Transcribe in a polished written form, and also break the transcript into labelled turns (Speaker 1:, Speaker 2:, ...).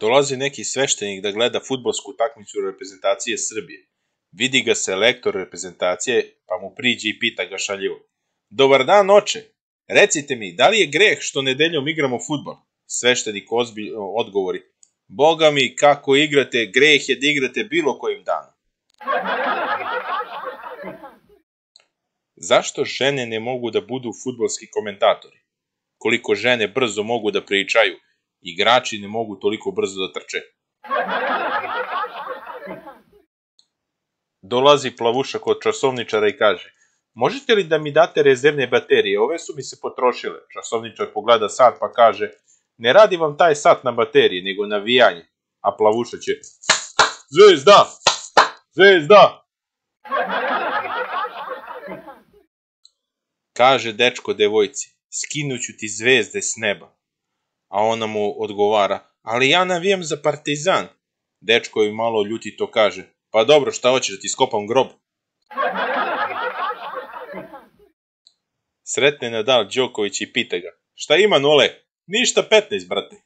Speaker 1: Dolazi neki sveštenik da gleda fudbalsku takmicu reprezentacije Srbije. Vidi ga selektor reprezentacije, pa mu priđe i pita ga šaljivo. Dobar dan, oče. Recite mi, da li je greh što nedeljom igramo fudbal? Sveštenik odgovori. Boga mi, kako igrate, greh je da igrate bilo kojim danom. Zašto žene ne mogu da budu fudbalski komentatori? Koliko žene brzo mogu da pričaju, igrači ne mogu toliko brzo da trče. Dolazi plavuša kod časovničara i kaže, možete li da mi date rezervne baterije, ove su mi se potrošile. Časovničar pogleda sat pa kaže, ne radi vam taj sat na baterije, nego na vijanje. A plavuša će, zvezda, zvezda. Kaže dečko devojci, skinuću ti zvezde s neba. A ona mu odgovara, ali ja navijam za Partizan. Dečko joj malo ljutito kaže, pa dobro, šta hoćeš da ti skopam grob? Sretne Nadal Đoković i pita ga, šta ima Nole? Ništa 15, brate.